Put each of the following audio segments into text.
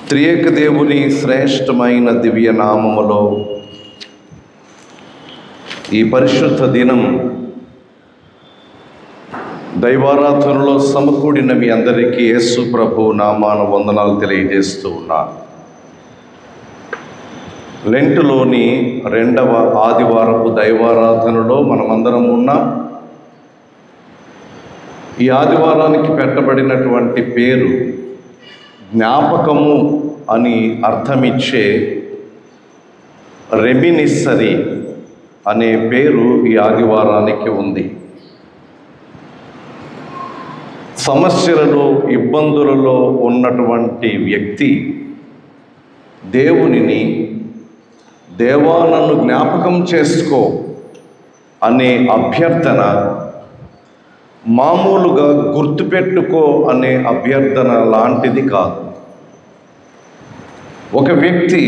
త్రియేక దేవుని శ్రేష్టమైన దివ్య నామములో ఈ పరిశుద్ధ దినం దైవారాధనలో సమకూడిన మీ అందరికీ యేసు ప్రభు నామాన వందనాలు తెలియజేస్తూ ఉన్నాను. లెంటులోని 2వ ఆదివారపు దైవారాధనలో మనమందరం ఉన్నాం. ఈ ఆదివారానికి పెట్టబడినటువంటి పేరు జ్ఞాపకము అని అర్థమిచ్చే రెమినిస్సరీ అనే పేరు ఈ ఆదివారానికి ఉంది. సమస్యలలో, ఇబ్బందులలో ఉన్నటువంటి వ్యక్తి దేవునిని దేవా నన్ను జ్ఞాపకం చేసుకో అనే అభ్యర్థన మామూలుగా గుర్తుపెట్టుకో అనే అభ్యర్థన లాంటిది కాదు. ఒక వ్యక్తి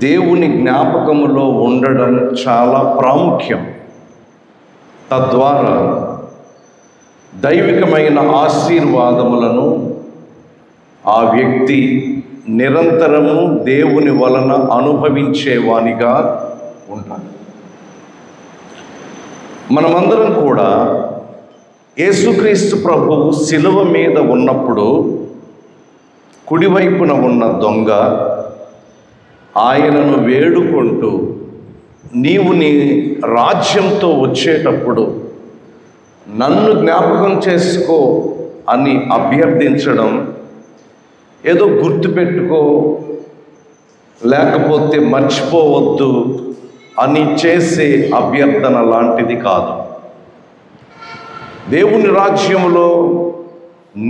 దేవుని జ్ఞాపకములో ఉండడం చాలా ప్రాముఖ్యం. తద్వారా దైవికమైన ఆశీర్వాదములను ఆ వ్యక్తి నిరంతరము దేవుని వలన అనుభవించేవానిగా ఉంటాడు. మనమందరం కూడా యేసుక్రీస్తు ప్రభువు శిలువ మీద ఉన్నప్పుడు కుడివైపున ఉన్న దొంగ ఆయనను వేడుకుంటూ నీవు నీ రాజ్యంతో వచ్చేటప్పుడు నన్ను జ్ఞాపకం చేసుకో అని అభ్యర్థించడం ఏదో గుర్తుపెట్టుకో లేకపోతే మర్చిపోవద్దు అని చేసే అభ్యర్థన లాంటిది కాదు. దేవుని రాజ్యంలో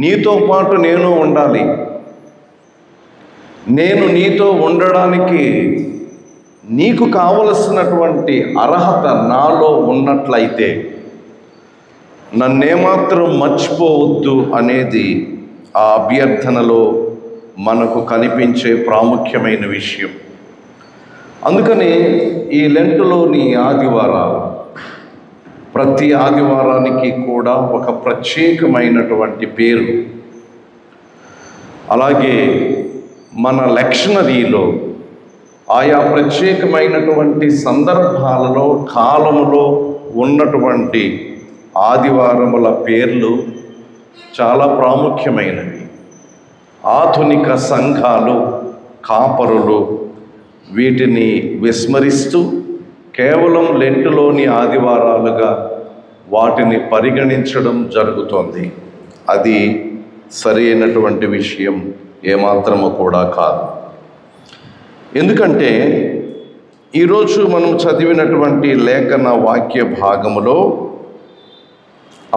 నీతో పాటు నేను ఉండాలి. నేను నీతో ఉండడానికి నీకు కావలసినటువంటి అర్హత నాలో ఉన్నట్లయితే నన్నేమాత్రం మర్చిపోవద్దు అనేది ఆ అభ్యర్థనలో మనకు కనిపించే ప్రాముఖ్యమైన విషయం. అందుకని ఈ లెంటులోని ఆదివారాలు ప్రతి ఆదివారానికి కూడా ఒక ప్రత్యేకమైనటువంటి పేరు. అలాగే మన లెక్షనరీలో ఆయా ప్రత్యేకమైనటువంటి సందర్భాలలో కాలములో ఉన్నటువంటి ఆదివారముల పేర్లు చాలా ప్రాముఖ్యమైనవి. ఆధునిక సంఘాలు, కాపరులు వీటిని విస్మరిస్తూ కేవలం లెంటులోని ఆదివారాలుగా వాటిని పరిగణించడం జరుగుతోంది. అది సరైనటువంటి విషయం ఏమాత్రము కూడా కాదు. ఎందుకంటే ఈరోజు మనం చదివినటువంటి లేఖన వాక్య భాగములో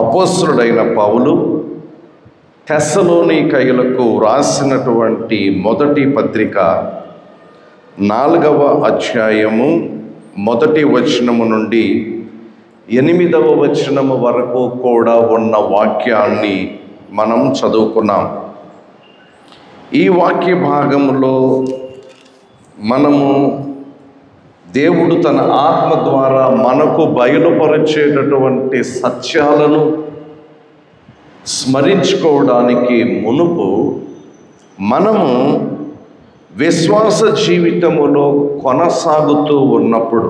అపోస్తలుడైన పౌలు తెస్సలోనికయులకు రాసినటువంటి మొదటి పత్రిక 4వ అధ్యాయము 1వ వచనము నుండి 8వ వచనము వరకు కూడా ఉన్న వాక్యాన్ని మనం చదువుకున్నాం. ఈ వాక్య భాగములో మనము దేవుడు తన ఆత్మ ద్వారా మనకు బయలుపరిచేటటువంటి సత్యాలను స్మరించుకోవడానికి మునుపు మనము విశ్వాస జీవితములో కొనసాగుతూ ఉన్నప్పుడు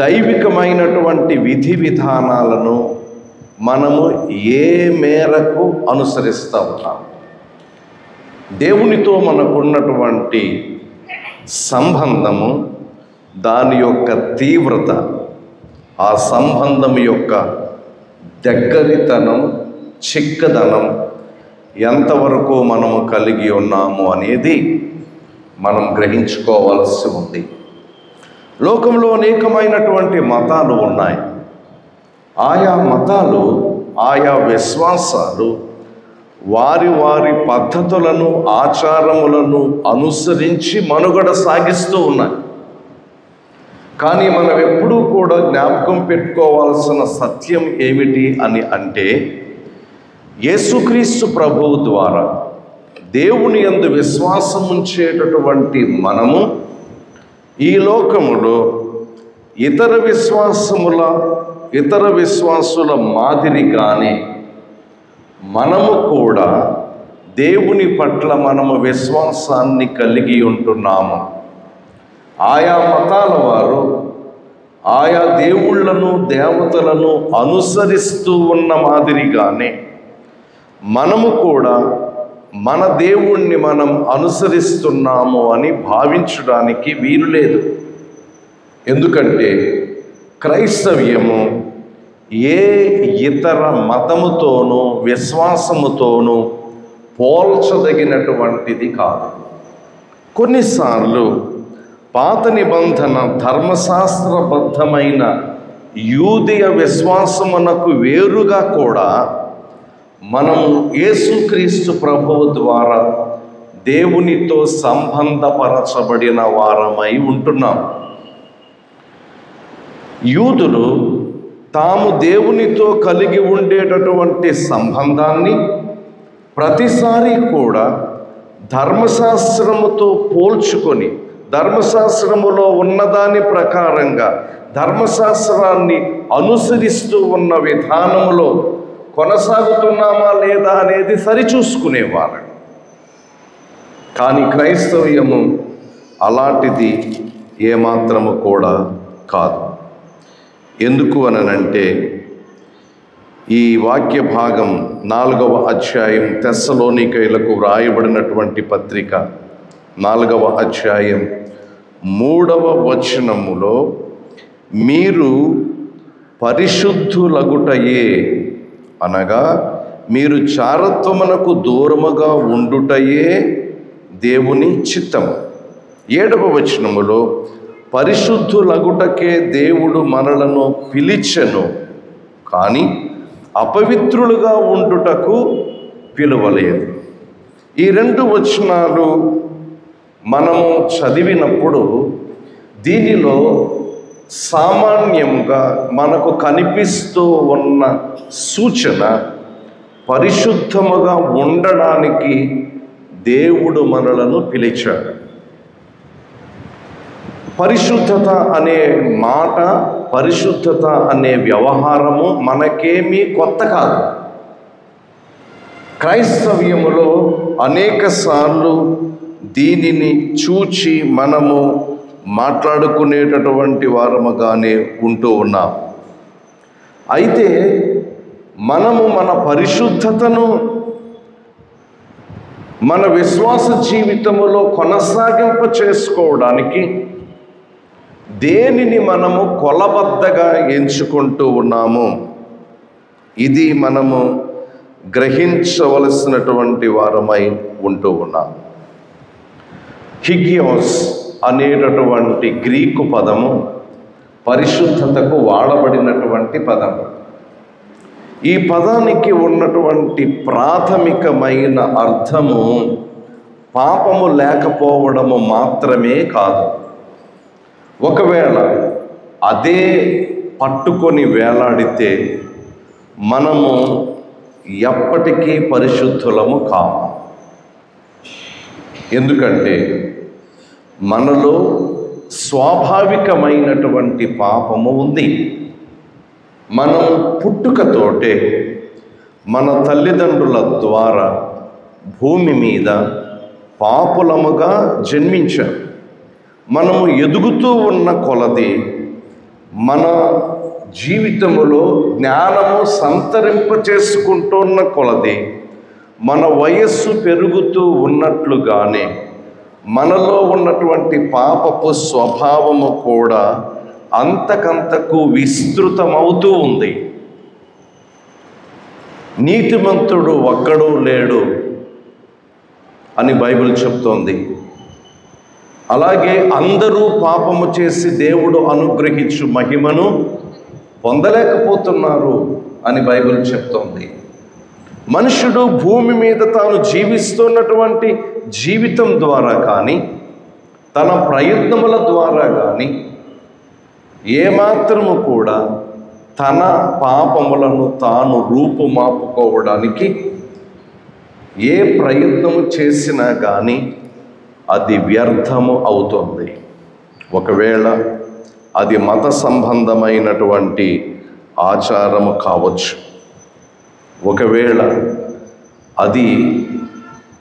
దైవికమైనటువంటి విధి విధానాలను మనము ఏ మేరకు అనుసరిస్తూ ఉన్నాం, దేవునితో మనకున్నటువంటి సంబంధము, దాని యొక్క తీవ్రత, ఆ సంబంధం యొక్క దగ్గరితనం, చిక్కదనం ఎంతవరకు మనము కలిగి ఉన్నాము అనేది మనం గ్రహించుకోవాల్సి ఉంది. లోకంలో అనేకమైనటువంటి మతాలు ఉన్నాయి. ఆయా మతాలు, ఆయా విశ్వాసాలు వారి వారి పద్ధతులను, ఆచారములను అనుసరించి మనుగడ సాగిస్తూ ఉన్నాయి. కానీ మనం ఎప్పుడూ కూడా జ్ఞాపకం పెట్టుకోవాల్సిన సత్యం ఏమిటి అని అంటే, యేసుక్రీస్తు ప్రభువు ద్వారా దేవుని యందు విశ్వాసం ఉంచేటటువంటి మనము ఈ లోకములో ఇతర విశ్వాసుల మాదిరిగానే మనము కూడా దేవుని పట్ల మనము విశ్వాసాన్ని కలిగి ఉంటున్నాము. ఆయా మతాల వారు ఆయా దేవుళ్లను దేవతలను అనుసరిస్తూ ఉన్న మాదిరిగానే మనము కూడా మన దేవుణ్ణి మనం అనుసరిస్తున్నాము అని భావించడానికి వీలు లేదు. ఎందుకంటే క్రైస్తవ్యము ఏ ఇతర మతముతోనూ విశ్వాసముతోనూ పోల్చదగినటువంటిది కాదు. కొన్నిసార్లు పాత నిబంధన ధర్మశాస్త్రబద్ధమైన యూదయ విశ్వాసమునకు వేరుగా కూడా మనము యేసుక్రీస్తు ప్రభువు ద్వారా దేవునితో సంబంధపరచబడిన వారమై ఉంటున్నాం. యూదులు తాము దేవునితో కలిగి ఉండేటటువంటి సంబంధాన్ని ప్రతిసారి కూడా ధర్మశాస్త్రముతో పోల్చుకొని ధర్మశాస్త్రములో ఉన్నదాని ప్రకారంగా ధర్మశాస్త్రాన్ని అనుసరిస్తూ ఉన్న విధానములో కొనసాగుతున్నామా లేదా అనేది సరిచూసుకునేవారు. కానీ క్రైస్తవ్యము అలాంటిది ఏమాత్రము కూడా కాదు. ఎందుకు అనంటే ఈ వాక్య భాగం 4వ అధ్యాయం తెస్సలోనికైలకు వ్రాయబడినటువంటి పత్రిక 4వ అధ్యాయం 3వ వచనములో మీరు పరిశుద్ధులగుటయే అనగా మీరు చారత్వమునకు దూరముగా ఉండుటయే దేవుని చిత్తము. 7వ వచనములో పరిశుద్ధులగుటకే దేవుడు మనలను పిలిచెను కానీ అపవిత్రులుగా ఉండుటకు పిలువలేదు. ఈ 2 వచనాలు మనము చదివినప్పుడు దీనిలో సామాన్యంగా మనకు కనిపిస్తూ ఉన్న సూచన పరిశుద్ధముగా ఉండడానికి దేవుడు మనలను పిలిచాడు. పరిశుద్ధత అనే మాట, పరిశుద్ధత అనే వ్యవహారము మనకేమీ కొత్త కాదు. క్రైస్తవ్యములో అనేక సార్లు దీనిని చూచి మనము మాట్లాడుకునేటటువంటి వారముగానే ఉంటూ ఉన్నాం. అయితే మనము మన పరిశుద్ధతను మన విశ్వాస జీవితములో కొనసాగింప చేసుకోవడానికి దేనిని మనము కొలబద్దగా ఎంచుకుంటూ ఉన్నాము, ఇది మనము గ్రహించవలసినటువంటి వారమై ఉంటూ ఉన్నాం. హిగియోస్ అనేటటువంటి గ్రీకు పదము పరిశుద్ధతకు వాడబడినటువంటి పదము. ఈ పదానికి ఉన్నటువంటి ప్రాథమికమైన అర్థము పాపము లేకపోవడము మాత్రమే కాదు. ఒకవేళ అదే పట్టుకొని వేలాడితే మనము ఎప్పటికీ పరిశుద్ధులము కాము. ఎందుకంటే మనలో స్వాభావికమైనటువంటి పాపము ఉంది. మనం పుట్టుకతోటే మన తల్లిదండ్రుల ద్వారా భూమి మీద పాపులముగా జన్మించాం. మనము ఎదుగుతూ ఉన్న కొలది మన జీవితములో జ్ఞానము సంతరింప చేసుకుంటున్న కొలది మన వయస్సు పెరుగుతూ ఉన్నట్లుగానే మనలో ఉన్నటువంటి పాపపు స్వభావము కూడా అంతకంతకు విస్తృతమవుతూ ఉంది. నీతిమంతుడు ఒక్కడూ లేడు అని బైబిల్ చెప్తోంది. అలాగే అందరూ పాపము చేసి దేవుడు అనుగ్రహించు మహిమను పొందలేకపోతున్నారు అని బైబిల్ చెప్తోంది. మనుషుడు భూమి మీద తాను జీవిస్తున్నటువంటి జీవితం ద్వారా కానీ తన ప్రయత్నముల ద్వారా కానీ ఏమాత్రము కూడా తన పాపములను తాను రూపుమాపుకోవడానికి ఏ ప్రయత్నము చేసినా కానీ అది వ్యర్థము అవుతుంది. ఒకవేళ అది మత సంబంధమైనటువంటి ఆచారము కావచ్చు, ఒకవేళ అది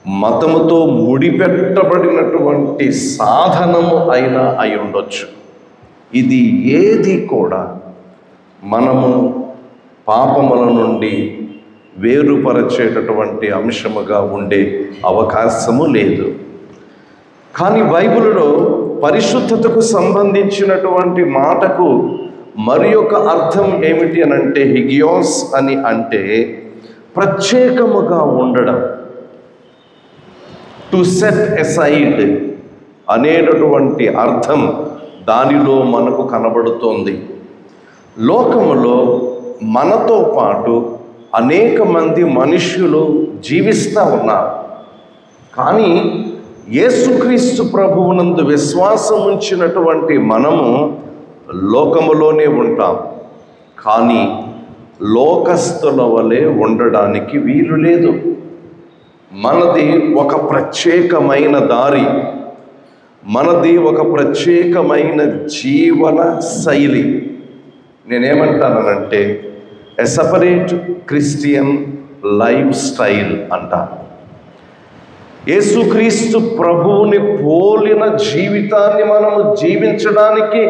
మతముతో ముడిపెట్టబడినటువంటి సాధనము అయినా అయి ఉండొచ్చు. ఇది ఏది కూడా మనము పాపముల నుండి వేరుపరచేటటువంటి అంశముగా ఉండే అవకాశము లేదు. కానీ బైబిల్లో పరిశుద్ధతకు సంబంధించినటువంటి మాటకు మరి ఒక అర్థం ఏమిటి అని అంటే, హిగియోస్ అని అంటే ప్రత్యేకముగా ఉండడం, టు సెట్ ఎసైడ్ అనేటటువంటి అర్థం దానిలో మనకు కనబడుతోంది. లోకములో మనతో పాటు అనేక మంది మనుష్యులు జీవిస్తూ ఉన్నారు. కానీ యేసుక్రీస్తు ప్రభువునందు విశ్వాసం ఉంచినటువంటి మనము లోకములోనే ఉంటాం. కానీ లోకస్తుల వలె ఉండడానికి వీలు లేదు. మనది ఒక ప్రత్యేకమైన దారి, మనది ఒక ప్రత్యేకమైన జీవన శైలి. నేనేమంటానంటే ఎ సపరేట్ క్రిస్టియన్ లైఫ్ స్టైల్ అంటాను. యేసుక్రీస్తు ప్రభువుని పోలిన జీవితాన్ని మనము జీవించడానికి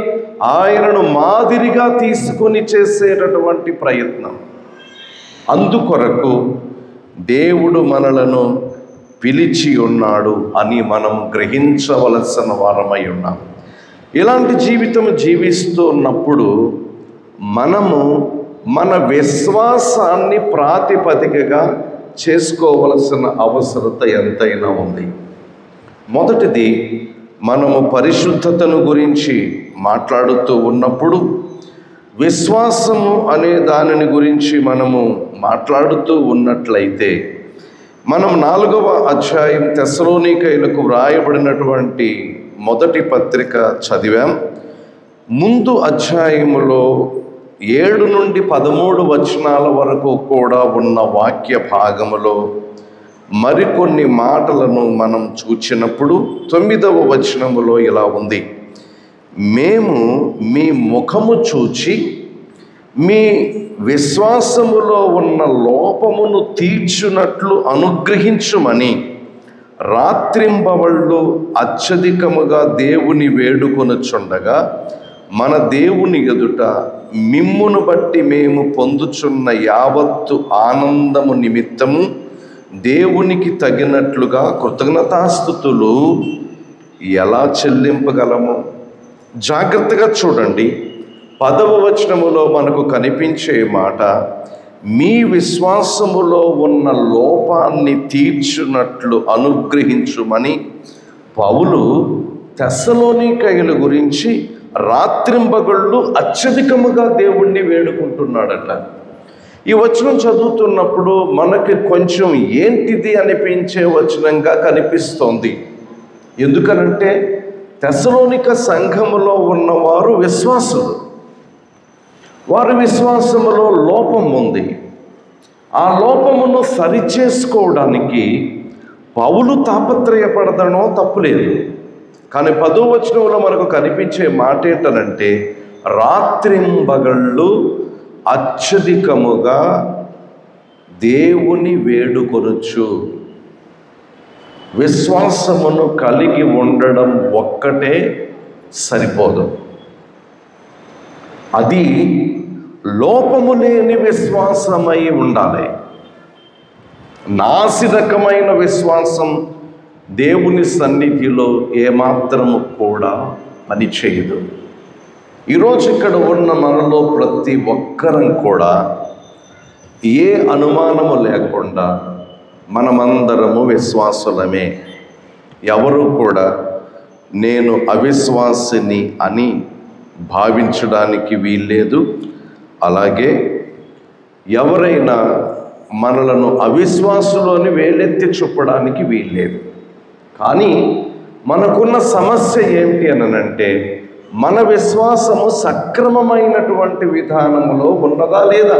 ఆయనను మాదిరిగా తీసుకొని చేసేటటువంటి ప్రయత్నం. అందుకొరకు దేవుడు మనలను పిలిచి ఉన్నాడు అని మనం గ్రహించవలసిన వారమై ఉన్నాం. ఇలాంటి జీవితం జీవిస్తున్నప్పుడు మనము మన విశ్వాసాన్ని ప్రాతిపదికగా చేసుకోవలసిన అవసరత ఎంతైనా ఉంది. మొదటిది, మనము పరిశుద్ధతను గురించి మాట్లాడుతూ ఉన్నప్పుడు విశ్వాసము అనే దానిని గురించి మనము మాట్లాడుతూ ఉన్నట్లయితే, మనం 4వ అధ్యాయం తెస్సలోనికైలకు వ్రాయబడినటువంటి మొదటి పత్రిక చదివాం. ముందు అధ్యాయములో 7 నుండి 13 వచనాల వరకు కూడా ఉన్న వాక్య భాగములో మరికొన్ని మాటలను మనం చూచినప్పుడు 9వ వచనములో ఇలా ఉంది: మేము మీ ముఖము చూచి మీ విశ్వాసములో ఉన్న లోపమును తీర్చునట్లు అనుగ్రహించుమని రాత్రింబవళ్ళు అత్యధికముగా దేవుని వేడుకొనుచుండగా, మన దేవుని ఎదుట మిమ్మును బట్టి మేము పొందుచున్న యావత్తు ఆనందము నిమిత్తము దేవునికి తగినట్లుగా కృతజ్ఞతాస్తుతులు ఎలా చెల్లింపగలము? జాగ్రత్తగా చూడండి. 10వ వచనములో మనకు కనిపించే మాట, మీ విశ్వాసములో ఉన్న లోపాన్ని తీర్చునట్లు అనుగ్రహించుమని పౌలు తెస్సలోనికయుల గురించి రాత్రింబగళ్ళు అత్యధికముగా దేవుణ్ణి వేడుకుంటున్నాడట. ఈ వచనం చదువుతున్నప్పుడు మనకి కొంచెం ఏంటిది అనిపించే వచనంగా కనిపిస్తోంది. ఎందుకనంటే తెస్సలోనిక సంఘములో ఉన్నవారు విశ్వాసులు, వారి విశ్వాసములో లోపం ఉంది. ఆ లోపమును సరిచేసుకోవడానికి పౌలు తాపత్రయపడదనో తప్పులేదు. కానీ 10వ వచనంలో మనకు కనిపించే మాట ఏంటనంటే, రాత్రింబగళ్ళు అత్యధికముగా దేవుని వేడుకొనుచు. విశ్వాసమును కలిగి ఉండడం ఒక్కటే సరిపోదు, అది లోపము లేని విశ్వాసమై ఉండాలి. నాసిరకమైన విశ్వాసం దేవుని సన్నిధిలో ఏమాత్రము కూడా పనిచేయదు. ఈరోజు ఇక్కడ ఉన్న మనలో ప్రతి ఒక్కరం కూడా ఏ అనుమానము లేకుండా మనమందరము విశ్వాసులమే. ఎవరు కూడా నేను అవిశ్వాసిని అని భావించడానికి వీల్లేదు. అలాగే ఎవరైనా మనలను అవిశ్వాసులోని వేలెత్తి చూపడానికి వీల్లేదు. కానీ మనకున్న సమస్య ఏమిటి అనంటే, మన విశ్వాసము సక్రమమైనటువంటి విధానములో ఉన్నదా లేదా?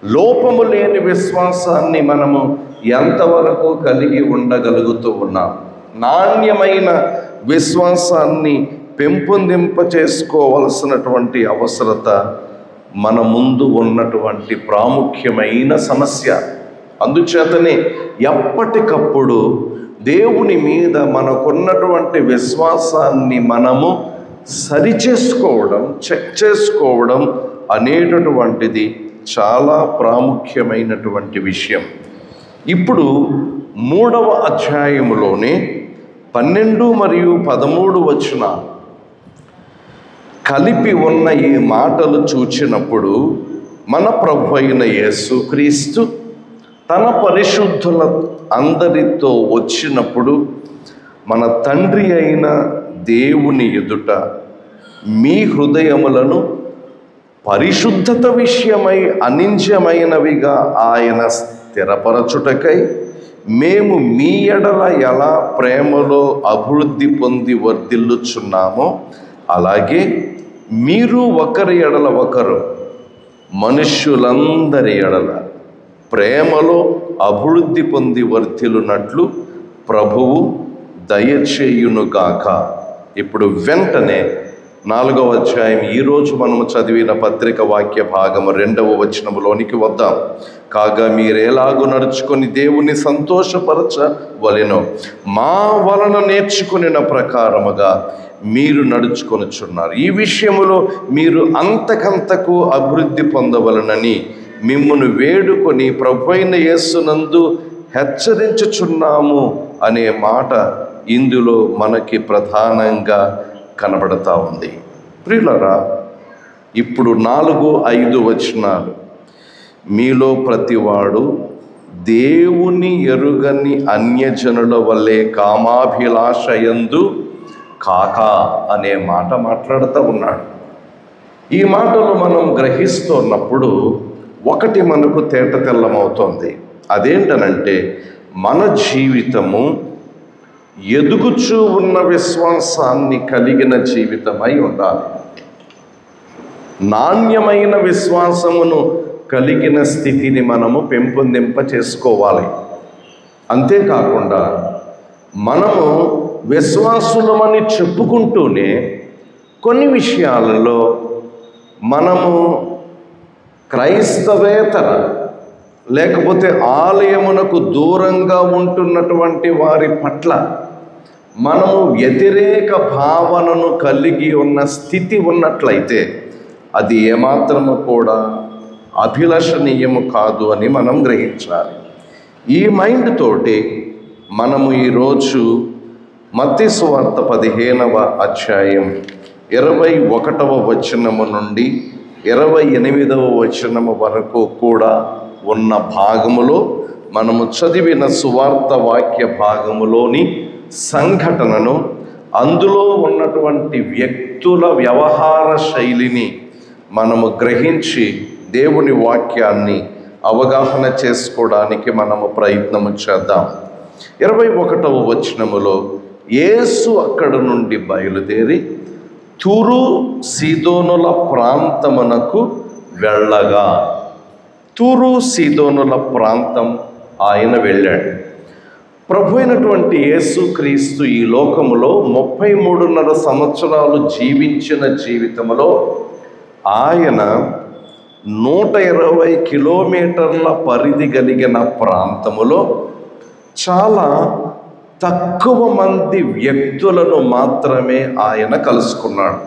లోపము లేని విశ్వాసాన్ని మనము ఎంతవరకు కలిగి ఉండగలుగుతూ ఉన్నాం? నాణ్యమైన విశ్వాసాన్ని పెంపొందింప చేసుకోవలసినటువంటి అవసరత మన ముందు ఉన్నటువంటి ప్రాముఖ్యమైన సమస్య. అందుచేతనే ఎప్పటికప్పుడు దేవుని మీద మనకున్నటువంటి విశ్వాసాన్ని మనము సరిచేసుకోవడం, చెక్ చేసుకోవడం అనేటటువంటిది చాలా ప్రాముఖ్యమైనటువంటి విషయం. ఇప్పుడు 3వ అధ్యాయములోనే 12 మరియు 13 వచనాలు కలిపి ఉన్న ఈ మాటలు చూచినప్పుడు మన ప్రభు అయిన యేసుక్రీస్తు తన పరిశుద్ధుల అందరితో వచ్చినప్పుడు, మన తండ్రి అయిన దేవుని ఎదుట మీ హృదయములను పరిశుద్ధత విషయమై అనింద్యమైనవిగా ఆయన స్థిరపరచుటకై మేము మీ ఎడల ఎలా ప్రేమలో అభివృద్ధి పొంది వర్ధిల్లుచున్నామో అలాగే మీరు ఒకరి ఎడల ఒకరు మనుష్యులందరి ఎడల ప్రేమలో అభివృద్ధి పొంది వర్ధిల్లునట్లు ప్రభువు దయచేయునుగాక. ఇప్పుడు వెంటనే 4వ అధ్యాయం ఈరోజు మనము చదివిన పత్రిక వాక్య భాగము 2వ వచనములోనికి వద్దాం. కాగా మీరేలాగూ నడుచుకొని దేవుని సంతోషపరచవలెనో మా వలన నేర్చుకొనిన ప్రకారముగా మీరు నడుచుకొనుచున్నారు. ఈ విషయములో మీరు అంతకంతకు అభివృద్ధి పొందవలనని మిమ్మును వేడుకొని ప్రభువైన యేసునందు హెచ్చరించుచున్నాము అనే మాట ఇందులో మనకి ప్రధానంగా కనబడతా ఉంది. ప్రియులారా, ఇప్పుడు 4-5 వచనాలు, మీలో ప్రతివాడు దేవుని ఎరుగని అన్యజనుల వల్లే కామాభిలాషయందు కాక అనే మాట మాట్లాడుతూ ఉన్నాడు. ఈ మాటలు మనం గ్రహిస్తున్నప్పుడు ఒకటి మనకు తేటతెల్లమవుతోంది. అదేంటనంటే, మన జీవితము ఎదుగుచూ ఉన్న విశ్వాసాన్ని కలిగిన జీవితమై ఉండాలి. నాణ్యమైన విశ్వాసమును కలిగిన స్థితిని మనము పెంపొందింప చేసుకోవాలి. అంతేకాకుండా మనము విశ్వాసులమని చెప్పుకుంటూనే కొన్ని విషయాలలో మనము క్రైస్తవేతర లేకపోతే ఆలయమునకు దూరంగా ఉంటున్నటువంటి వారి పట్ల మనము వ్యతిరేక భావనను కలిగి ఉన్న స్థితి ఉన్నట్లయితే అది ఏమాత్రము కూడా అభిలషణీయము కాదు అని మనం గ్రహించాలి. ఈ మైండ్ తోటి మనము ఈరోజు మత్తయి సువార్త 15వ అధ్యాయం 21వ వచనము నుండి 28వ వచనము వరకు కూడా ఉన్న భాగములో మనము చదివిన సువార్త వాక్య భాగములోని సంఘటనను, అందులో ఉన్నటువంటి వ్యక్తుల వ్యవహార శైలిని మనము గ్రహించి దేవుని వాక్యాన్ని అవగాహన చేసుకోవడానికి మనము ప్రయత్నము చేద్దాం. 21వ వచనములో యేసు అక్కడ నుండి బయలుదేరి తురు సీదోనుల ప్రాంతమునకు వెళ్ళగా, తురు సీదోనుల ప్రాంతం ఆయన వెళ్ళాడు. ప్రభు అయినటువంటి యేసుక్రీస్తు ఈ లోకములో 33.5 సంవత్సరాలు జీవించిన జీవితంలో ఆయన 120 కిలోమీటర్ల పరిధి కలిగిన ప్రాంతములో చాలా తక్కువ మంది వ్యక్తులను మాత్రమే ఆయన కలుసుకున్నాడు.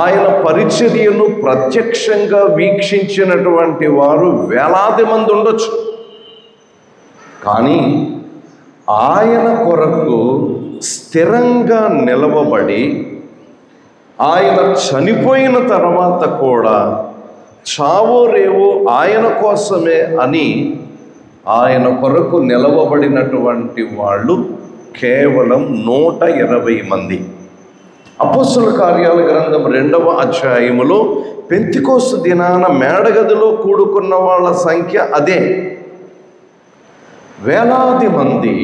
ఆయన పరిచర్యను ప్రత్యక్షంగా వీక్షించినటువంటి వారు వేలాది మంది ఉండొచ్చు. కానీ ఆయన కొరకు స్థిరంగా నిలవబడి, ఆయన చనిపోయిన తర్వాత కూడా చావో రేవో ఆయన కోసమే అని ఆయన కొరకు నిలవబడినటువంటి వాళ్ళు కేవలం 120 మంది. అపోస్తలుల కార్యాల గ్రంథం 2వ అధ్యాయములో పెంతెకోస్తు దినాన మేడగదిలో కూడుకున్న వాళ్ళ సంఖ్య అదే. వేలాది మంది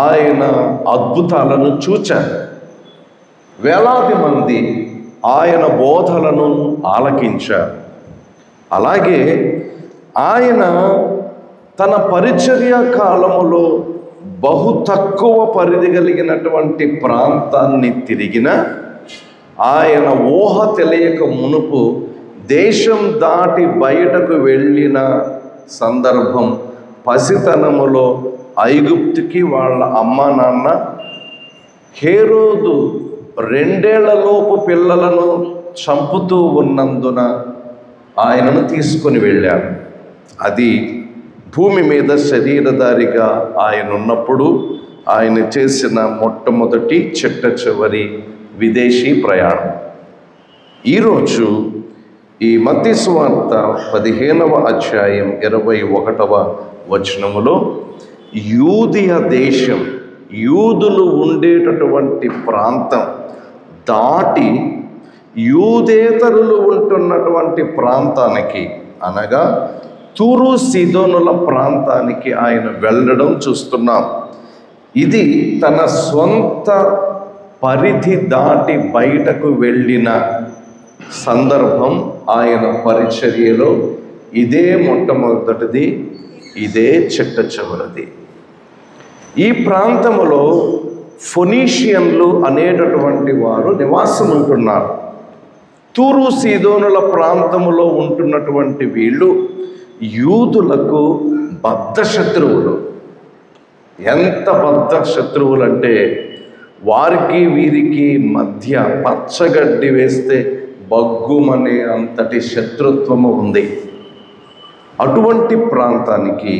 ఆయన అద్భుతాలను చూచారు. వేలాది మంది ఆయన బోధలను ఆలకించారు. అలాగే ఆయన తన పరిచర్య కాలములో బహు తక్కువ పరిధి కలిగినటువంటి ప్రాంతాన్ని తిరిగిన, ఆయన ఊహ తెలియక మునుపు దేశం దాటి బయటకు వెళ్ళిన సందర్భం పసితనములో ఐగుప్తుకి వాళ్ళ అమ్మ నాన్న హేరోదు 2 ఏళ్లలోపు పిల్లలను చంపుతూ ఉన్నందున ఆయనను తీసుకొని వెళ్ళారు. అది భూమి మీద శరీరధారిగా ఆయన ఉన్నప్పుడు ఆయన చేసిన మొట్టమొదటి చిట్ట చివరి విదేశీ ప్రయాణం. ఈరోజు ఈ మత్తయి సువార్త 15వ అధ్యాయం 21వ వచనములో యూదియ దేశం, యూదులు ఉండేటటువంటి ప్రాంతం దాటి యూదేతరులు ఉంటున్నటువంటి ప్రాంతానికి, అనగా తూరు సీదోనుల ప్రాంతానికి ఆయన వెళ్ళడం చూస్తున్నాం. ఇది తన స్వంత పరిధి దాటి బయటకు వెళ్ళిన సందర్భం. ఆయన పరిచర్యలో ఇదే మొట్టమొదటిది, ఇదే చిట్ట చివరిది. ఈ ప్రాంతములో ఫొనీషియన్లు అనేటటువంటి వారు నివాసం ఉంటున్నారు. తూరు సీదోనుల ప్రాంతములో ఉంటున్నటువంటి వీళ్ళు యూదులకు బద్ధ శత్రువులు. ఎంత బద్ధ శత్రువులు అంటే వారికి వీరికి మధ్య పచ్చగడ్డి వేస్తే బగ్గుమనే అంతటి శత్రుత్వము ఉంది. అటువంటి ప్రాంతానికి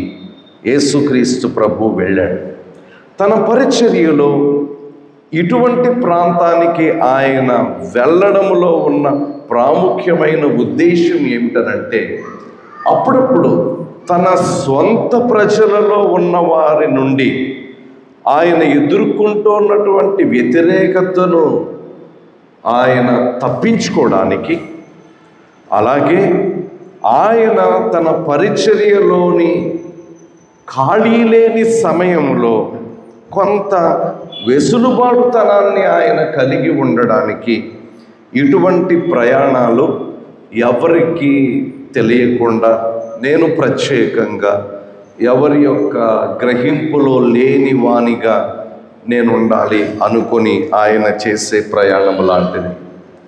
యేసుక్రీస్తు ప్రభు వెళ్ళాడు. తన పరిచర్యలో ఇటువంటి ప్రాంతానికి ఆయన వెళ్ళడంలో ఉన్న ప్రాముఖ్యమైన ఉద్దేశం ఏమిటనంటే, అప్పుడప్పుడు తన స్వంత ప్రజలలో ఉన్న వారి నుండి ఆయన ఎదుర్కొంటున్నటువంటి వ్యతిరేకతను ఆయన తప్పించుకోవడానికి, అలాగే ఆయన తన పరిచర్యలోని ఖాళీ లేని సమయంలో కొంత వెసులుబాటుతనాన్ని ఆయన కలిగి ఉండడానికి ఇటువంటి ప్రయాణాలు ఎవరికి తెలియకుండా, నేను ప్రత్యేకంగా ఎవరి యొక్క గ్రహింపులో లేని వానిగా నేను ఉండాలి అనుకొని ఆయన చేసే ప్రయాణం లాంటిది.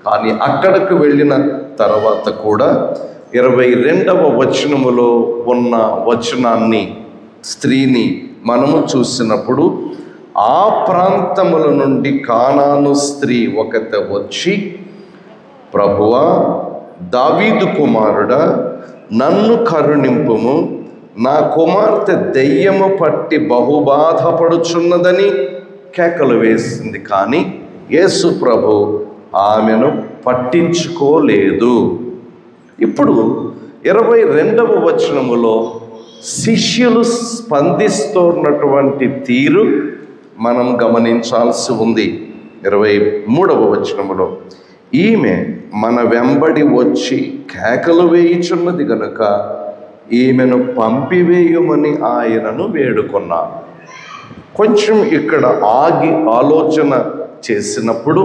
కానీ అక్కడికి వెళ్ళిన తర్వాత కూడా 22వ వచనములో ఉన్న వచనాన్ని, స్త్రీని మనము చూసినప్పుడు, ఆ ప్రాంతముల నుండి కానాను స్త్రీ ఒకతే వచ్చి, ప్రభువా, దావీదు కుమారుడా, నన్ను కరుణింపుము, నా కుమార్తె దెయ్యము పట్టి బహుబాధపడుచున్నదని కేకలు వేసింది. కానీ యేసు ప్రభు ఆమెను పట్టించుకోలేదు. ఇప్పుడు 22వ వచనములో శిష్యులు స్పందిస్తున్నటువంటి తీరు మనం గమనించాల్సి ఉంది. 23వ వచనములో, ఈమె మన వెంబడి వచ్చి కేకలు వేయుచున్నది గనుక ఈమెను పంపివేయమని ఆయనను వేడుకున్నాను. కొంచెం ఇక్కడ ఆగి ఆలోచన చేసినప్పుడు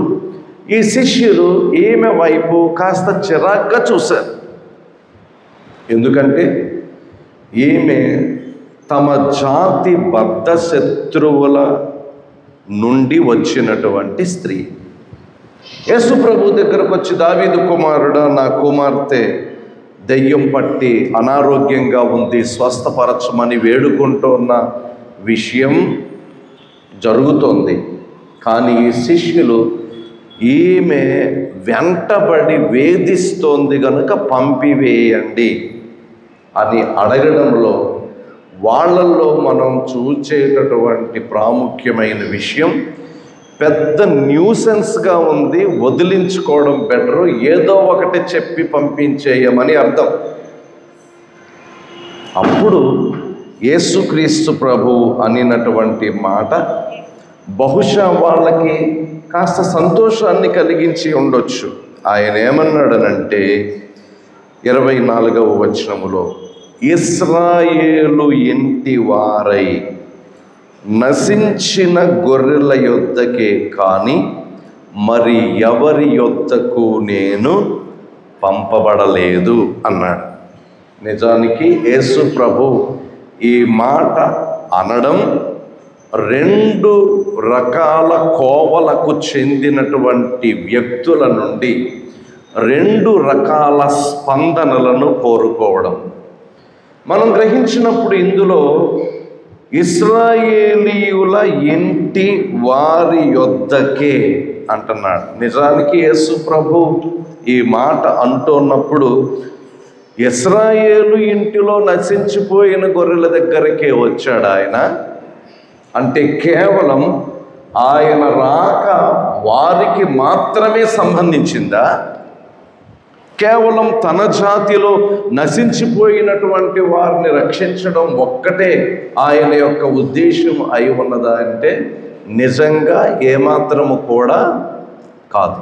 ఈ శిష్యులు ఈమె వైపు కాస్త చిరాగ్గా చూశారు. ఎందుకంటే ఈమె తమ జాతి బద్ధ శత్రువుల నుండి వచ్చినటువంటి స్త్రీ. యేసు ప్రభు దగ్గరకు వచ్చి, దావీదు కుమారుడా, నా కుమార్తె దెయ్యం పట్టి అనారోగ్యంగా ఉంది, స్వస్థపరచమని వేడుకుంటున్న విషయం జరుగుతోంది. కానీ ఈ శిష్యులు ఈమె వెంటబడి వేధిస్తోంది గనుక పంపివేయండి అని అడగడంలో వాళ్ళల్లో మనం చూచేటటువంటి ప్రాముఖ్యమైన విషయం, పెద్ద న్యూసెన్స్గా ఉంది, వదిలించుకోవడం బెటరు, ఏదో ఒకటి చెప్పి పంపించేయమని అర్థం. అప్పుడు యేసుక్రీస్తు ప్రభు అనినటువంటి మాట బహుశా వాళ్ళకి కాస్త సంతోషాన్ని కలిగించి ఉండొచ్చు. ఆయన ఏమన్నాడనంటే 24వ వచనములో, ఇశ్రాయేలు ఇంటి వారై నశించిన గొర్రెల యొద్దకే కానీ మరి ఎవరి యొద్దకు నేను పంపబడలేదు అన్నాడు. నిజానికి యేసు ప్రభు ఈ మాట అనడం 2 రకాల కోవలకు చెందినటువంటి వ్యక్తుల నుండి 2 రకాల స్పందనలను కోరుకోవడం. మనం గ్రహించినప్పుడు ఇందులో ఇశ్రాయేలీయుల ఇంటి వారి యొద్దకే అంటున్నాడు. నిజానికి యేసు ప్రభు ఈ మాట అంటున్నప్పుడు ఇశ్రాయేలు ఇంటిలో నశించిపోయిన గొర్రెల దగ్గరకే వచ్చాడు ఆయన. అంటే కేవలం ఆయన రాక వారికి మాత్రమే సంబంధించిందా? కేవలం తన జాతిలో నశించిపోయినటువంటి వారిని రక్షించడం ఒక్కటే ఆయన యొక్క ఉద్దేశం అయి ఉన్నదా అంటే నిజంగా ఏమాత్రము కూడా కాదు.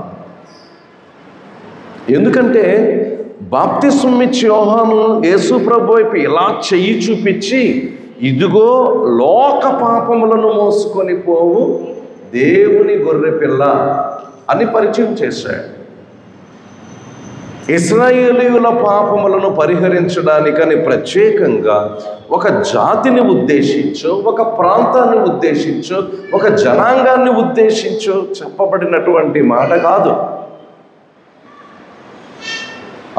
ఎందుకంటే బాప్తిస్మం ఇచ్చి యోహాను యేసు ప్రభు వైపు ఇలా చెయ్యి చూపించి, ఇదిగో లోక పాపములను మోసుకొని పోవు దేవుని గొర్రె పిల్ల అని పరిచయం చేశాడు. ఇశ్రాయేలీయుల పాపములను పరిహరించడానికని ప్రత్యేకంగా ఒక జాతిని ఉద్దేశించో, ఒక ప్రాంతాన్ని ఉద్దేశించో, ఒక జనాంగాన్ని ఉద్దేశించో చెప్పబడినటువంటి మాట కాదు.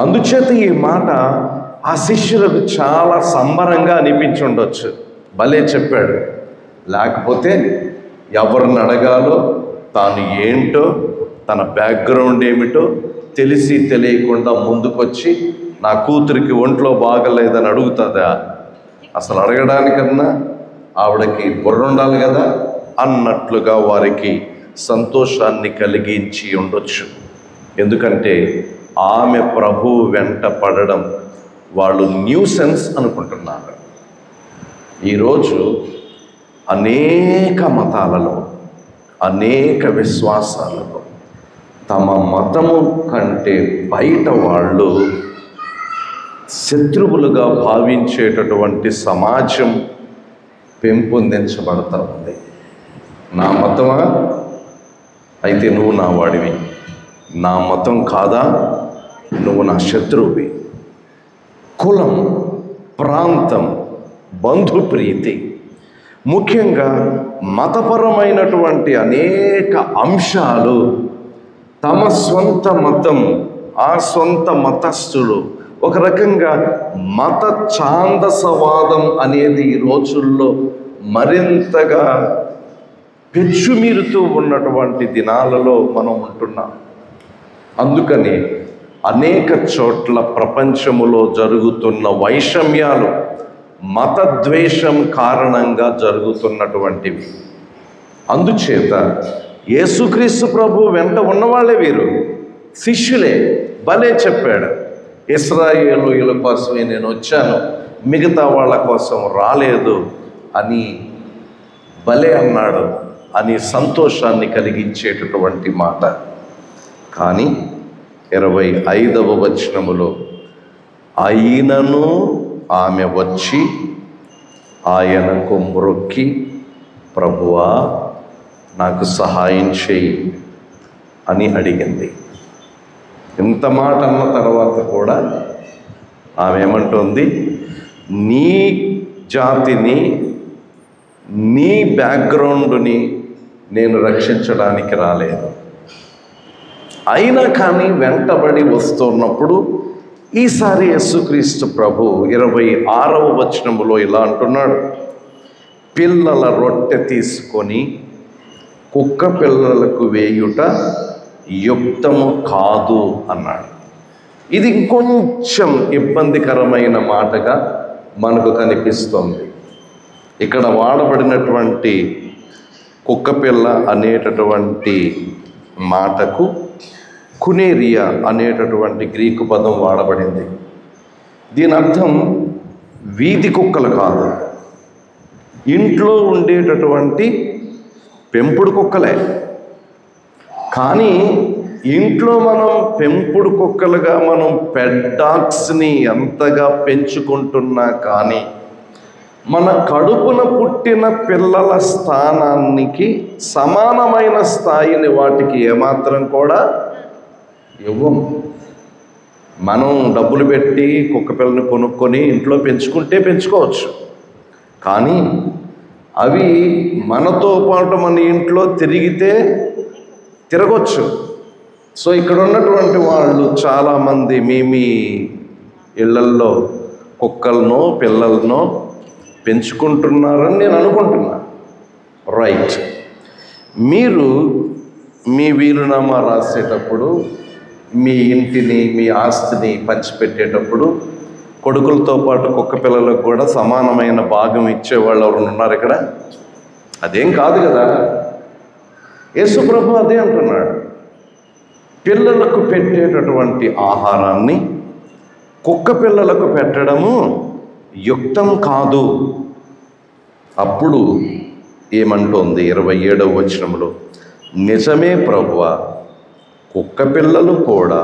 అందుచేత ఈ మాట ఆ శిష్యులకు చాలా సంబరంగా అనిపించి ఉండొచ్చు. భలే చెప్పాడు. లేకపోతే ఎవరిని అడగాలో, తాను ఏంటో, తన బ్యాక్గ్రౌండ్ ఏమిటో తెలిసి తెలియకుండా ముందుకొచ్చి నా కూతురికి ఒంట్లో బాగలేదని అడుగుతుందా? అసలు అడగడానికన్నా ఆవిడకి బుర్ర ఉండాలి కదా అన్నట్లుగా వారికి సంతోషాన్ని కలిగించి ఉండొచ్చు. ఎందుకంటే ఆమె ప్రభువు వెంట పడడం వాళ్ళు న్యూసెన్స్ అనుకుంటున్నారు. ఈరోజు అనేక మతాలలో, అనేక విశ్వాసాలలో తమ మతము కంటే బయట వాళ్ళు శత్రువులుగా భావించేటటువంటి సమాజం పెంపొందించబడతా ఉంది. నా మతమా? అయితే నువ్వు నా వాడివి. నా మతం కాదా? నువ్వు నా శత్రువువి. కులం, ప్రాంతం, బంధుప్రీతి, ముఖ్యంగా మతపరమైనటువంటి అనేక అంశాలు తమ స్వంత మతం, ఆ సొంత మతస్థులు ఒక రకంగా మత ఛాందసవాదం అనేది ఈ రోజుల్లో మరింతగా పెచ్చుమీరుతూ ఉన్నటువంటి దినాలలో మనం ఉంటున్నాం. అందుకని అనేక చోట్ల ప్రపంచములో జరుగుతున్న వైషమ్యాలు మతద్వేషం కారణంగా జరుగుతున్నటువంటివి. అందుచేత యేసుక్రీస్తు ప్రభు వెంట ఉన్నవాళ్ళే వీరు, శిష్యులే. భలే చెప్పాడు, ఇశ్రాయేలీయుల కోసమే నేను వచ్చాను, మిగతా వాళ్ళ కోసం రాలేదు అని భలే అన్నాడు అని సంతోషాన్ని కలిగించేటటువంటి మాట. కానీ 25వ వచనములో అయినను ఆమె వచ్చి ఆయనకు మ్రొక్కి, ప్రభువా నాకు సహాయం చేయి అని అడిగింది. ఇంత మాట అన్న తర్వాత కూడా ఆమె ఏమంటుంది? నీ జాతిని, నీ బ్యాక్గ్రౌండ్ని నేను రక్షించడానికి రాలేదు. అయినా కానీ వెంటబడి వస్తున్నప్పుడు ఈసారి యేసుక్రీస్తు ప్రభు 26వ వచనములో ఇలా అంటున్నాడు, పిల్లల రొట్టె తీసుకొని కుక్క పిల్లలకు వేయుట యుక్తము కాదు అన్నాడు. ఇది ఇంకొంచెం ఇబ్బందికరమైన మాటగా మనకు కనిపిస్తుంది. ఇక్కడ వాడబడినటువంటి కుక్కపిల్ల అనేటటువంటి మాటకు కునేరియా అనేటటువంటి గ్రీకు పదం వాడబడింది. దీని అర్థం వీధి కుక్కలు కాదు, ఇంట్లో ఉండేటటువంటి పెంపుడు కుక్కలే. కానీ ఇంట్లో మనం పెంపుడు కుక్కలుగా మనం పెట్ డాగ్స్ని ఎంతగా పెంచుకుంటున్నా కానీ మన కడుపున పుట్టిన పిల్లల స్థానానికి సమానమైన స్థాయిని వాటికి ఏమాత్రం కూడా ఇవ్వము. మనం డబ్బులు పెట్టి కుక్క పిల్లని కొనుక్కొని ఇంట్లో పెంచుకుంటే పెంచుకోవచ్చు, కానీ అవి మనతో పాటు మన ఇంట్లో తిరిగితే తిరగొచ్చు. సో ఇక్కడ ఉన్నటువంటి వాళ్ళు చాలామంది మీ ఇళ్లల్లో కుక్కలనో పిల్లలనో పెంచుకుంటున్నారని నేను అనుకుంటున్నా. రైట్. మీరు మీ వీలునామా రాసేటప్పుడు, మీ ఇంటిని, మీ ఆస్తిని పంచిపెట్టేటప్పుడు కొడుకులతో పాటు కుక్క పిల్లలకు కూడా సమానమైన భాగం ఇచ్చేవాళ్ళు ఎవరు ఉన్నారు ఇక్కడ? అదేం కాదు కదా. యేసు ప్రభు అదే అంటున్నాడు. పిల్లలకు పెట్టేటటువంటి ఆహారాన్ని కుక్క పిల్లలకు పెట్టడము యుక్తం కాదు. అప్పుడు ఏమంటోంది 27వ వచనంలో, నిజమే ప్రభువా, కుక్క పిల్లలు కూడా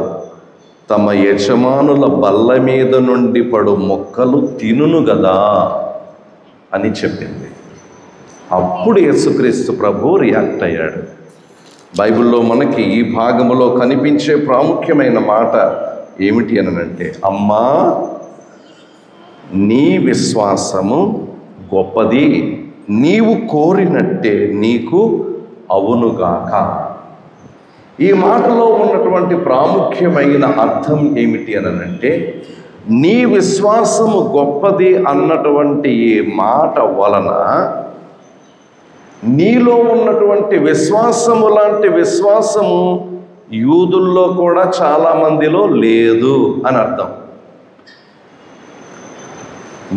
తమ యజమానుల బల్ల మీద నుండి పడు మొక్కలు తినును గదా అని చెప్పింది. అప్పుడు యేసుక్రీస్తు ప్రభు రియాక్ట్ అయ్యాడు. బైబిల్లో మనకి ఈ భాగంలో కనిపించే ప్రాముఖ్యమైన మాట ఏమిటి అనంటే, అమ్మా, నీ విశ్వాసము గొప్పది, నీవు కోరినట్టే నీకు అవునుగాక. ఈ మాటలో ఉన్నటువంటి ప్రాముఖ్యమైన అర్థం ఏమిటి అనంటే, నీ విశ్వాసము గొప్పది అన్నటువంటి ఈ మాట వలన నీలో ఉన్నటువంటి విశ్వాసము లాంటి విశ్వాసము యూదుల్లో కూడా చాలామందిలో లేదు అని అర్థం.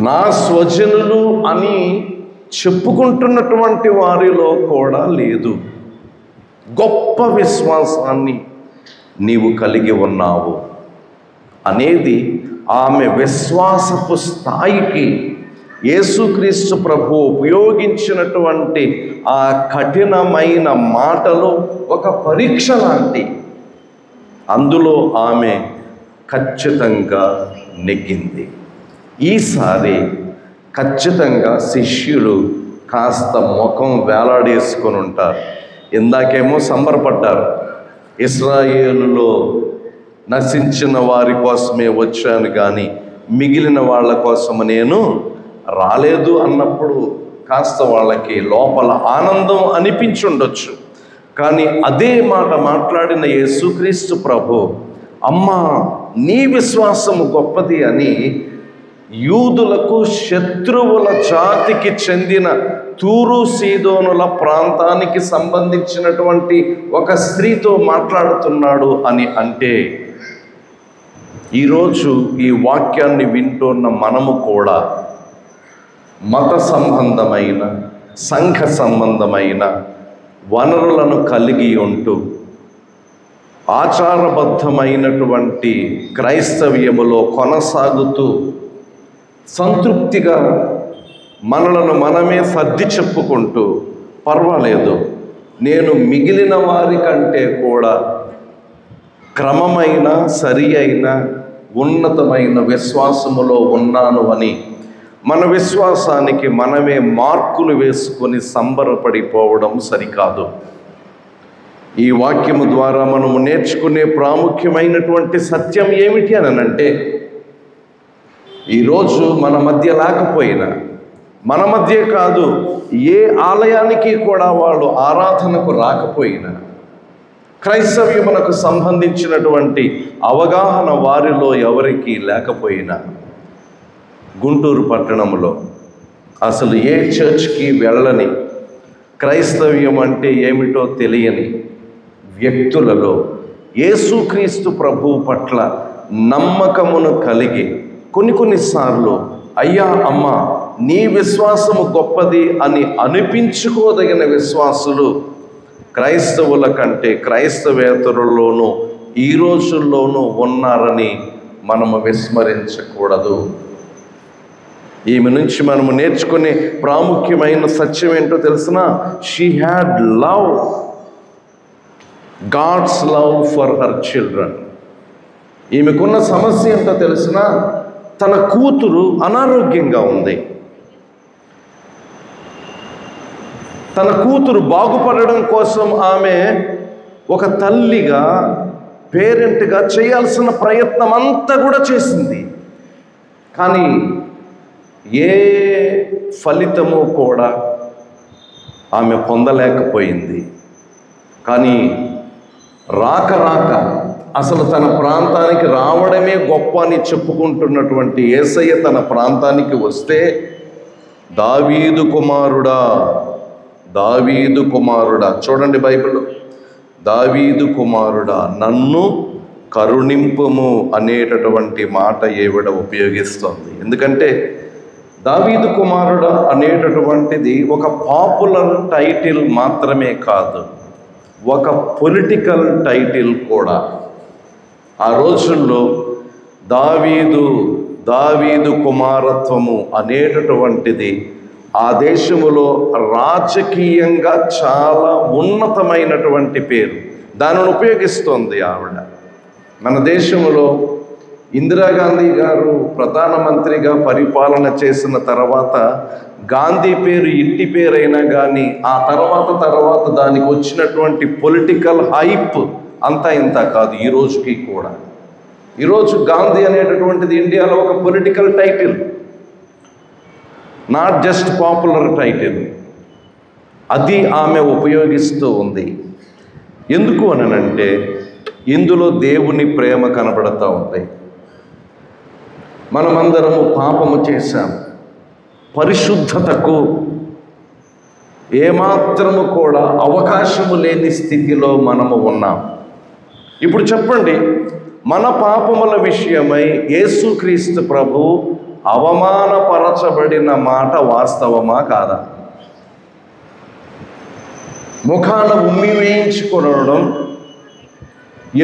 నా స్వజనులు అని చెప్పుకుంటున్నటువంటి వారిలో కూడా లేదు. గొప్ప విశ్వాసాన్ని నీవు కలిగి ఉన్నావు అనేది ఆమె విశ్వాసపు స్థాయికి యేసుక్రీస్తు ప్రభు ఉపయోగించినటువంటి ఆ కఠినమైన మాటలు ఒక పరీక్ష లాంటి. అందులో ఆమె ఖచ్చితంగా నెగ్గింది. ఈసారి ఖచ్చితంగా శిష్యులు కాస్త ముఖం వేలాడేసుకొని ఉంటారు. ఇందాకేమో సంబరపడ్డారు, ఇశ్రాయేలులో నశించిన వారి కోసమే వచ్చాను కానీ మిగిలిన వాళ్ళ కోసము నేను రాలేదు అన్నప్పుడు కాస్త వాళ్ళకి లోపల ఆనందం అనిపించుండొచ్చు. కానీ అదే మాట మాట్లాడిన యేసుక్రీస్తు ప్రభు, అమ్మా, నీ విశ్వాసము గొప్పది అని యూదులకు శత్రువుల జాతికి చెందిన తూరు సీదోనుల ప్రాంతానికి సంబంధించినటువంటి ఒక స్త్రీతో మాట్లాడుతున్నాడు అని అంటే, ఈరోజు ఈ వాక్యాన్ని వింటున్న మనము కూడా మత సంబంధమైన, సంఘ సంబంధమైన వనరులను కలిగి ఉంటూ ఆచారబద్ధమైనటువంటి క్రైస్తవ్యములో కొనసాగుతూ సంతృప్తిగా మనలను మనమే సర్ది చెప్పుకుంటూ, పర్వాలేదు, నేను మిగిలిన వారి కంటే కూడా క్రమమైన, సరి అయిన, ఉన్నతమైన విశ్వాసములో ఉన్నాను అని మన విశ్వాసానికి మనమే మార్కులు వేసుకొని సంబరపడిపోవడం సరికాదు. ఈ వాక్యము ద్వారా మనము నేర్చుకునే ప్రాముఖ్యమైనటువంటి సత్యం ఏమిటి అనంటే, ఈరోజు మన మధ్య లేకపోయినా, మన మధ్య కాదు, ఏ ఆలయానికి కూడా వాళ్ళు ఆరాధనకు రాకపోయినా, క్రైస్తవ్యమునకు సంబంధించినటువంటి అవగాహన వారిలో ఎవరికి లేకపోయినా, గుంటూరు పట్టణంలో అసలు ఏ చర్చ్కి వెళ్ళని, క్రైస్తవ్యం అంటే ఏమిటో తెలియని వ్యక్తులలో యేసుక్రీస్తు ప్రభువు పట్ల నమ్మకమును కలిగి కొన్నిసార్లు అయ్యా, అమ్మ, నీ విశ్వాసము గొప్పది అని అనిపించుకోదగిన విశ్వాసులు క్రైస్తవుల కంటే క్రైస్తవేతరుల్లోనూ ఈ రోజుల్లోనూ ఉన్నారని మనము విస్మరించకూడదు. ఈమె నుంచి మనము నేర్చుకునే ప్రాముఖ్యమైన సత్యం ఏంటో తెలిసిన, she had love, God's love for her children. ఈమెకున్న సమస్య ఏంటో తెలిసిన, తన కూతురు అనారోగ్యంగా ఉంది. తన కూతురు బాగుపడడం కోసం ఆమె ఒక తల్లిగా, పేరెంట్గా చేయాల్సిన ప్రయత్నం అంతా కూడా చేసింది. కానీ ఏ ఫలితము కూడా ఆమె పొందలేకపోయింది. కానీ రాక అసలు తన ప్రాంతానికి రావడమే గొప్ప అని చెప్పుకుంటున్నటువంటి యేసయ్య తన ప్రాంతానికి వస్తే, దావీదు కుమారుడా, దావీదు కుమారుడా, చూడండి బైబిల్లో, దావీదు కుమారుడా నన్ను కరుణింపుము అనేటటువంటి మాట ఈవిడ ఉపయోగిస్తోంది. ఎందుకంటే దావీదు కుమారుడా అనేటటువంటిది ఒక పాపులర్ టైటిల్ మాత్రమే కాదు, ఒక పొలిటికల్ టైటిల్ కూడా. ఆ రోజుల్లో దావీదు కుమారత్వము అనేటటువంటిది ఆ దేశములో రాజకీయంగా చాలా ఉన్నతమైనటువంటి పేరు. దానిని ఉపయోగిస్తోంది ఆవిడ. మన దేశంలో ఇందిరాగాంధీ గారు ప్రధానమంత్రిగా పరిపాలన చేసిన తర్వాత గాంధీ పేరు ఇంటి పేరైనా కానీ ఆ తర్వాత దానికి వచ్చినటువంటి పొలిటికల్ హైప్ అంతా ఇంత కాదు. ఈ రోజుకి కూడా ఈరోజు గాంధీ అనేటటువంటిది ఇండియాలో ఒక political title, not just popular title. అది ఆమె ఉపయోగిస్తూ ఉంది. ఎందుకు అనంటే ఇందులో దేవుని ప్రేమ కనబడుతూ ఉంది. మనమందరము పాపము చేశాం, పరిశుద్ధతకు ఏమాత్రము కూడా అవకాశము లేని స్థితిలో మనము ఉన్నాం. ఇప్పుడు చెప్పండి, మన పాపముల విషయమై యేసుక్రీస్తు ప్రభు అవమానపరచబడిన మాట వాస్తవమా కాదా? ముఖాన ఉమ్మి వేయించుకొనడం,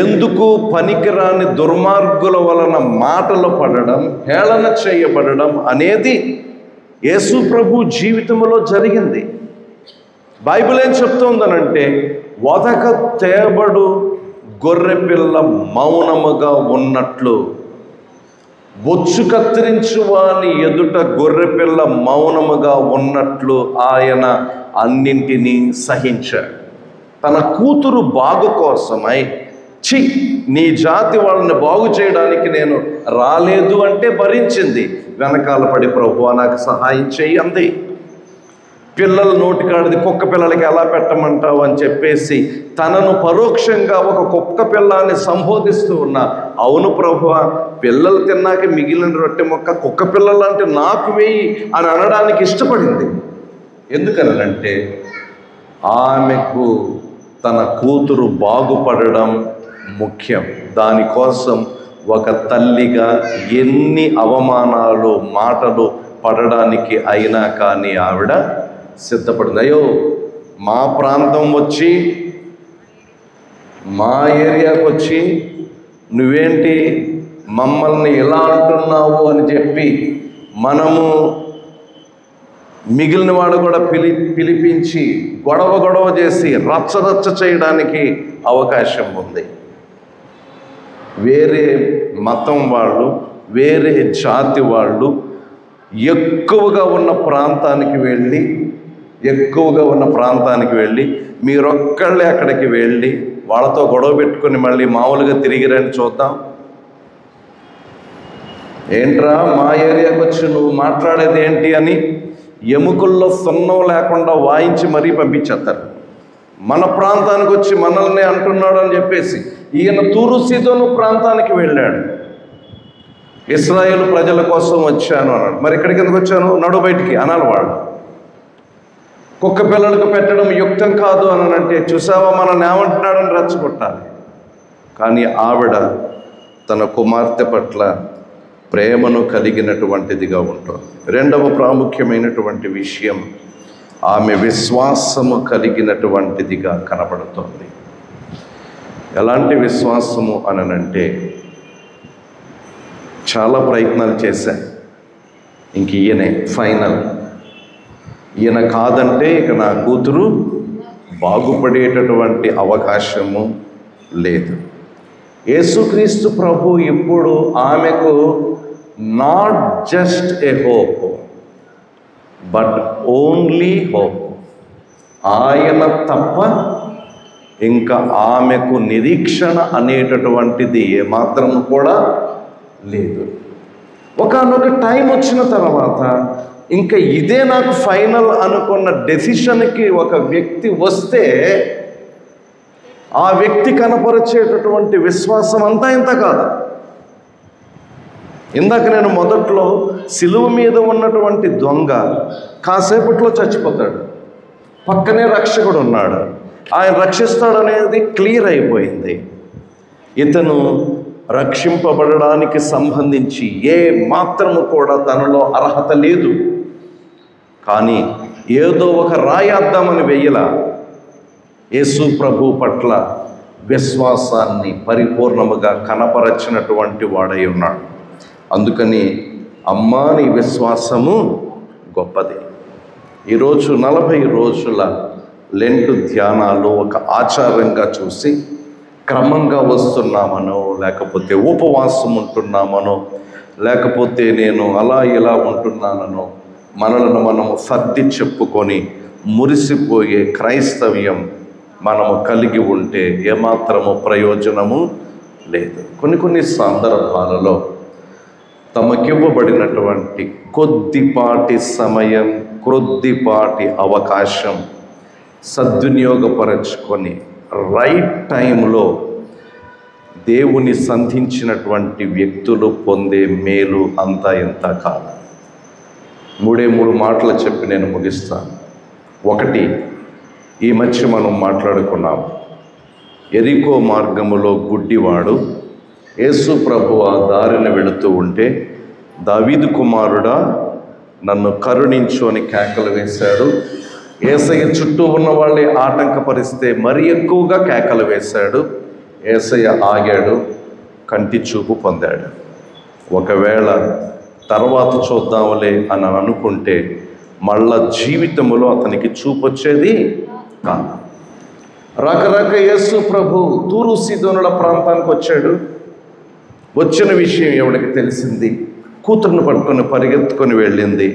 ఎందుకు పనికిరాని దుర్మార్గుల వలన మాటలు పడడం, హేళన చేయబడడం అనేది యేసు ప్రభు జీవితంలో జరిగింది. బైబిల్ ఏం చెప్తోందనంటే, వదక తేబడు గొర్రెపిల్ల మౌనముగా ఉన్నట్లు, బొచ్చు కత్తిరించు వాని ఎదుట గొర్రెపిల్ల మౌనముగా ఉన్నట్లు ఆయన అన్నింటినీ సహించాడు. తన కూతురు బాగు కోసమై, నీ జాతి వాళ్ళని బాగు చేయడానికి నేను రాలేదు అంటే భరించింది. వెనకాల పడి ప్రభువా నాకు సహాయం చేయి అంది. పిల్లల నోటికాడిది కుక్క పిల్లలకి ఎలా పెట్టమంటావు అని చెప్పేసి తనను పరోక్షంగా ఒక కుక్క పిల్లాన్ని సంబోధిస్తూ ఉన్నా, అవును ప్రభువా, పిల్లలు తిన్నాక మిగిలిన రొట్టె మొక్క కుక్క పిల్లలంటే నాకు వేయి అని అనడానికి ఇష్టపడింది. ఎందుకనంటే ఆమెకు తన కూతురు బాగుపడడం ముఖ్యం. దానికోసం ఒక తల్లిగా ఎన్ని అవమానాలు మాటలు పడడానికి అయినా కానీ ఆవిడ సిద్ధపడింది. అయ్యో, మా ప్రాంతం వచ్చి, మా ఏరియాకి వచ్చి నువ్వేంటి మమ్మల్ని ఇలా అంటున్నావు అని చెప్పి మనము మిగిలిన వాడు కూడా పిలిపించి గొడవ చేసి రచ్చ చేయడానికి అవకాశం ఉంది. వేరే మతం వాళ్ళు, వేరే జాతి వాళ్ళు ఎక్కువగా ఉన్న ప్రాంతానికి వెళ్ళి మీరొక్కళ్ళే అక్కడికి వెళ్ళి వాళ్ళతో గొడవ పెట్టుకుని మళ్ళీ మామూలుగా తిరిగి రండి చూద్దాం, ఏంట్రా మా ఏరియాకి వచ్చి నువ్వు మాట్లాడేది ఏంటి అని ఎముకల్లో సున్నం లేకుండా వాయించి మరీ పంపించేస్తారు. మన ప్రాంతానికి వచ్చి మనల్ని అంటున్నాడు అని చెప్పేసి ఈయన తూరు సీదోను ప్రాంతానికి వెళ్ళాడు. ఇశ్రాయేలు ప్రజల కోసం వచ్చాను అన్నాడు. మరి ఇక్కడికి ఎందుకు వచ్చాను, నడు బయటికి అనాలి వాళ్ళు. కుక్క పిల్లలకు పెట్టడం యుక్తం కాదు అని అంటే, చూసావా మనల్ని ఏమంటున్నాడని రెచ్చగొట్టాలి. కానీ ఆవిడ తన కుమార్తె పట్ల ప్రేమను కలిగినటువంటిదిగా ఉంటుంది. రెండవ ప్రాముఖ్యమైనటువంటి విషయం, ఆమె విశ్వాసము కలిగినటువంటిదిగా కనబడుతోంది. ఎలాంటి విశ్వాసము అనంటే, చాలా ప్రయత్నాలు చేశాను, ఇంక ఈయనే ఫైనల్, ఈయన కాదంటే ఇక నా కూతురు బాగుపడేటటువంటి అవకాశము లేదు. యేసుక్రీస్తు ప్రభు ఇప్పుడు ఆమెకు not just a hope but only hope, ఆయన తప్ప ఇంకా ఆమెకు నిరీక్షణ అనేటటువంటిది ఏమాత్రం కూడా లేదు. ఒకానొక టైం వచ్చిన తర్వాత ఇంకా ఇదే నాకు ఫైనల్ అనుకున్న డెసిషన్కి ఒక వ్యక్తి వస్తే ఆ వ్యక్తి కనపరిచేటటువంటి విశ్వాసం అంతా ఇంత కాదు. ఇందాక నేను మొదట్లో సిలువ మీద ఉన్నటువంటి దొంగ కాసేపట్లో చచ్చిపోతాడు, పక్కనే రక్షకుడు ఉన్నాడు, ఆయన రక్షిస్తాడనేది క్లియర్ అయిపోయింది. ఇతను రక్షింపబడడానికి సంబంధించి ఏ మాత్రము కూడా తనలో అర్హత లేదు. కానీ ఏదో ఒక రాయేద్దామని వెయ్యలా యేసు ప్రభు పట్ల విశ్వాసాన్ని పరిపూర్ణముగా కనపరచినటువంటి వాడై ఉన్నాడు. అందుకని అమ్మా నీ విశ్వాసము గొప్పది. ఈరోజు 40 రోజుల లెంటు ధ్యానాలు ఒక ఆచారంగా చూసి క్రమంగా వస్తున్నామనో, లేకపోతే ఉపవాసం ఉంటున్నామనో, లేకపోతే నేను అలా ఇలా ఉంటున్నానో మనలను మనము సర్ది చెప్పుకొని మురిసిపోయే క్రైస్తవ్యం మనము కలిగి ఉంటే ఏమాత్రము ప్రయోజనము లేదు. కొన్ని సందర్భాలలో తమకివ్వబడినటువంటి కొద్దిపాటి సమయం, కొద్దిపాటి అవకాశం సద్వినియోగపరచుకొని రైట్ టైంలో దేవుని సంధించినటువంటి వ్యక్తులు పొందే మేలు అంతా ఎంత కాదు. 3 మాటలు చెప్పి నేను ముగిస్తాను. ఒకటి, ఈ మధ్య మనం మాట్లాడుకున్నాం, ఎరికో మార్గములో గుడ్డివాడు యేసు ప్రభు ఆ దారిని వెళుతూ ఉంటే, దావీదు కుమారుడా నన్ను కరుణించు అని కేకలు వేశాడు. యేసయ్య చుట్టూ ఉన్న వాళ్ళే ఆటంకపరిస్తే మరి ఎక్కువగా కేకలు వేశాడు. యేసయ్య ఆగాడు, కంటి చూపు పొందాడు. ఒకవేళ తర్వాత చూద్దాంలే అని అనుకుంటే మళ్ళా జీవితంలో అతనికి చూపొచ్చేది కాదు. రాక యేసు ప్రభు తూరు సీదోనుల ప్రాంతానికి వచ్చాడు. వచ్చిన విషయం ఎవరికి తెలిసింది? కూతురును పట్టుకొని పరిగెత్తుకొని వెళ్ళింది.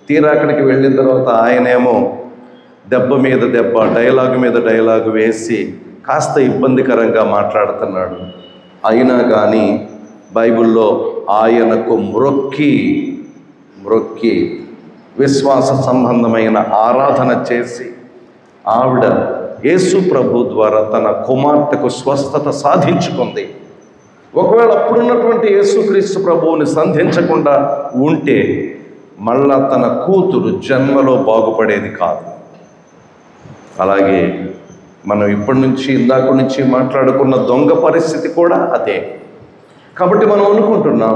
తీరా అక్కడికి వెళ్ళిన తర్వాత ఆయనేమో దెబ్బ మీద దెబ్బ, డైలాగు మీద డైలాగు వేసి కాస్త ఇబ్బందికరంగా మాట్లాడుతున్నాడు. అయినా కానీ బైబిల్లో ఆయనకు మ్రొక్కి విశ్వాస సంబంధమైన ఆరాధన చేసి ఆవిడ యేసు ప్రభు ద్వారా తన కుమార్తెకు స్వస్థత సాధించుకుంది. ఒకవేళ అప్పుడున్నటువంటి యేసుక్రీస్తు ప్రభువుని సంధించకుండా ఉంటే మళ్ళా తన కూతురు జన్మలో బాగుపడేది కాదు. అలాగే మనం ఇప్పటి నుంచి ఇందాక నుంచి మాట్లాడుకున్న దొంగ పరిస్థితి కూడా అదే. కాబట్టి మనం అనుకుంటున్నాం,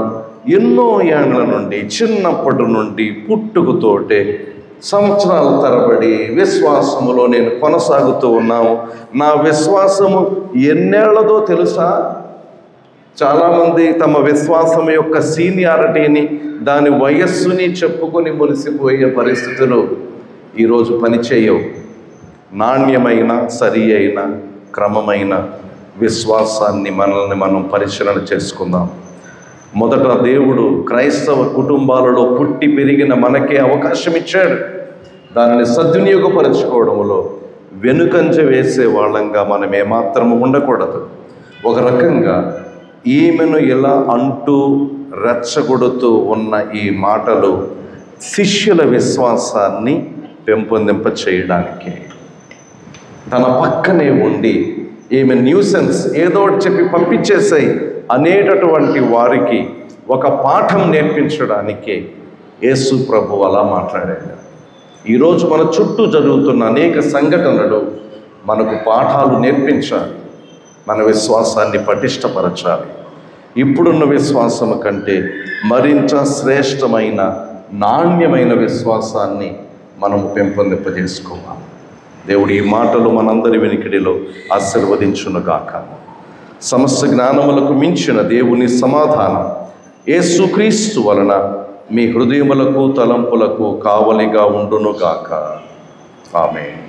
ఎన్నో ఏండ్ల నుండి, చిన్నప్పటి నుండి పుట్టుకతోటే సంవత్సరాల తరబడి విశ్వాసములో నేను కొనసాగుతూ ఉన్నాము. నా విశ్వాసము ఎన్నేళ్లదో తెలుసా? చాలామంది తమ విశ్వాసం యొక్క సీనియారిటీని, దాని వయస్సుని చెప్పుకొని మురిసిపోయే పరిస్థితులు ఈరోజు పనిచేయవు. నాణ్యమైన, సరి అయిన, క్రమమైన విశ్వాసాన్ని మనల్ని మనం పరిశీలన చేసుకుందాం. మొదట దేవుడు క్రైస్తవ కుటుంబాలలో పుట్టి పెరిగిన మనకే అవకాశం ఇచ్చాడు. దానిని సద్వినియోగపరచుకోవడంలో వెనుకంజ వేసే వాళ్ళంగా మనం ఏమాత్రము ఉండకూడదు. ఒక రకంగా ఈమెను ఇలా అంటూ రెచ్చగొడుతూ ఉన్న ఈ మాటలు శిష్యుల విశ్వాసాన్ని పెంపొందింప చేయడానికి, తన పక్కనే ఉండి ఈమె న్యూసెన్స్ ఏదో ఒకటి చెప్పి పంపించేసాయి అనేటటువంటి వారికి ఒక పాఠం నేర్పించడానికి యేసు ప్రభు అలా మాట్లాడాడు. ఈరోజు మన చుట్టూ జరుగుతున్న అనేక సంఘటనలు మనకు పాఠాలు నేర్పించాలి, మన విశ్వాసాన్ని పటిష్టపరచాలి. ఇప్పుడున్న విశ్వాసం కంటే మరింత శ్రేష్టమైన, నాణ్యమైన విశ్వాసాన్ని మనం పెంపొందింపజేసుకోవాలి. దేవుడి ఈ మాటలు మనందరి వెనుకడిలో ఆశీర్వదించునుగాక. సమస్త జ్ఞానములకు మించిన దేవుని సమాధానం యేసుక్రీస్తు వలన మీ హృదయములకు తలంపులకు కావలిగా ఉండునుగాక. ఆమేన్.